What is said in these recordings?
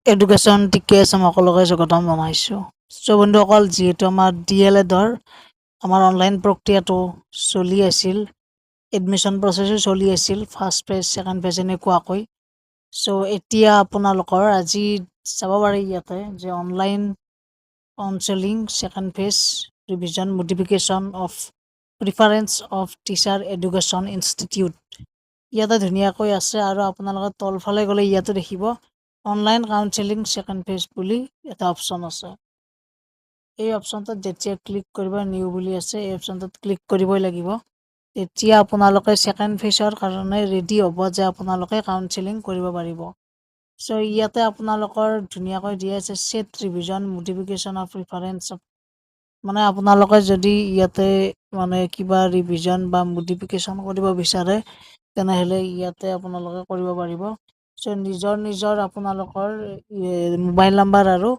Education ঠিকে আছে, মই সকলোকে স্বাগতম জনাইছোঁ। চ' বন্ধুসকল, যিহেতু আমাৰ DLEDৰ আমাৰ অনলাইন প্ৰক্ৰিয়াটো চলি আছিল, এডমিশ্যন প্ৰচেছো চলি আছিল, ফাৰ্ষ্ট ফেজ ছেকেণ্ড ফেজ এনেকুৱাকৈ। চ' এতিয়া আপোনালোকৰ আজি চাব পাৰি ইয়াতে যে online counselling second phase revision modification of preference of teacher education institute ইয়াতে ধুনীয়াকৈ আছে। আৰু আপোনালোকে তলফালে গ'লে ইয়াতো দেখিব অনলাইন কাউন্সেলিং ছেকেণ্ড ফেজ বুলি এটা অপশ্যন আছে। এই অপশ্যনটোত যেতিয়া ক্লিক কৰিব, নিউ বুলি আছে, এই অপশ্যনটোত ক্লিক কৰিবই লাগিব। তেতিয়া আপোনালোকে ছেকেণ্ড ফেজৰ কাৰণে ৰেডি হ'ব যে আপোনালোকে কাউন্সেলিং কৰিব পাৰিব। চ' ইয়াতে আপোনালোকৰ ধুনীয়াকৈ দিয়া আছে set revision modification of preference of, মানে আপোনালোকে যদি ইয়াতে মানে কিবা ৰিভিজন বা মডিফিকেশ্যন কৰিব বিচাৰে তেনেহ'লে ইয়াতে আপোনালোকে কৰিব পাৰিব। চ' নিজৰ আপোনালোকৰ মোবাইল নাম্বাৰ আৰু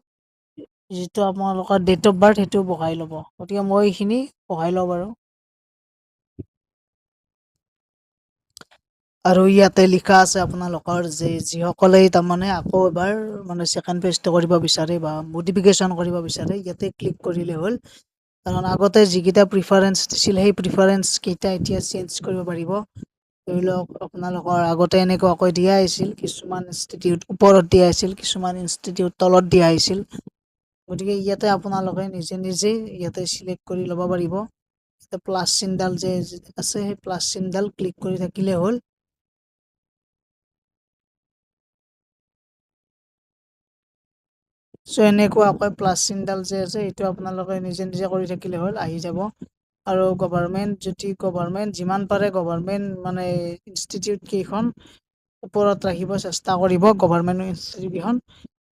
যিটো আপোনালোকৰ ডেট অফ বাৰ্থ সেইটো বহাই ল'ব। গতিকে মই এইখিনি বহাই লওঁ বাৰু। আৰু ইয়াতে লিখা আছে আপোনালোকৰ যে যিসকলে তাৰমানে আকৌ এবাৰ মানে ছেকেণ্ড ফেজটো কৰিব বিচাৰে বা মডিফিকেশ্যন কৰিব বিচাৰে ইয়াতে ক্লিক কৰিলে হ'ল। কাৰণ আগতে যিকেইটা প্ৰিফাৰেঞ্চ দিছিল সেই প্ৰিফাৰেঞ্চ কেইটা এতিয়া চেঞ্জ কৰিব পাৰিব। ধৰি লওক আপোনালোকৰ আগতে এনেকুৱাকৈ দিয়া আছিল, কিছুমান ইনষ্টিটিউট ওপৰত দিয়া আছিল, কিছুমান ইনষ্টিটিউট তলত দিয়া হৈছিল। গতিকে ইয়াতে আপোনালোকে নিজে ইয়াতে চিলেক্ট কৰি ল'ব পাৰিব। প্লাছ চিনডাল যে আছে সেই প্লাছ চিনডাল ক্লিক কৰি থাকিলে হ'ল। চ' এনেকুৱাকৈ প্লাছ চিনডাল যে আছে এইটো আপোনালোকে নিজে কৰি থাকিলে হ'ল, আহি যাব। আৰু গভৰ্ণমেণ্ট যিমান পাৰে গভৰ্ণমেণ্ট মানে ইনষ্টিটিউট কেইখন ওপৰত ৰাখিব চেষ্টা কৰিব, গভৰ্ণমেণ্ট ইনষ্টিটিউটকেইখন।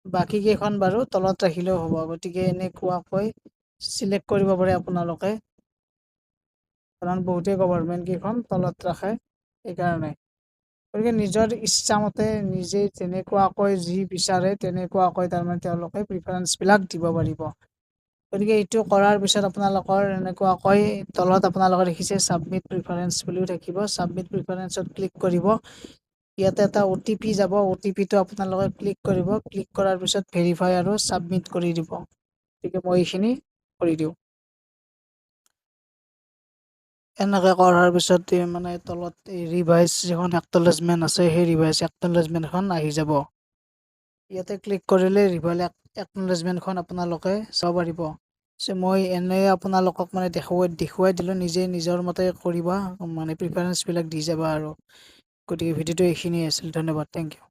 বাকী কেইখন বাৰু তলত ৰাখিলেও হ'ব। গতিকে এনেকুৱাকৈ চিলেক্ট কৰিব পাৰে আপোনালোকে, কাৰণ বহুতেই গভৰ্ণমেণ্ট কেইখন তলত ৰাখে সেইকাৰণে। গতিকে নিজৰ ইচ্ছামতে নিজে যেনেকুৱাকৈ যি বিচাৰে তেনেকুৱাকৈ তাৰমানে তেওঁলোকে প্ৰিফাৰেঞ্চবিলাক দিব পাৰিব। গতিকে এইটো কৰাৰ পিছত আপোনালোকৰ এনেকুৱাকৈ তলত আপোনালোকে দেখিছে ছাবমিট প্ৰিফাৰেঞ্চ বুলিও থাকিব। ছাবমিট প্ৰিফাৰেঞ্চত ক্লিক কৰিব। ইয়াতে এটা OTP যাব, OTPটো আপোনালোকে ক্লিক কৰিব। ক্লিক কৰাৰ পিছত ভেৰিফাই আৰু ছাবমিট কৰি দিব। গতিকে মই এইখিনি কৰি দিওঁ। এনেকৈ কৰাৰ পিছত মানে তলত এই ৰিভাইজ যিখন একনলেজমেণ্ট আছে সেই ৰিভাইজ একনলেজমেণ্টখন আহি যাব। ইয়াতে ক্লিক কৰিলে ৰিভাইজ একনলেজমেণ্টখন আপোনালোকে চাব পাৰিব। মই এনেই আপোনালোকক মানে দেখুৱাই দিলোঁ, নিজে নিজৰ মতে কৰিবা, মানে প্ৰিফাৰেঞ্চবিলাক দি যাবা আৰু। গতিকে ভিডিঅ'টো এইখিনিয়ে আছিল। ধন্যবাদ, থেংক ইউ।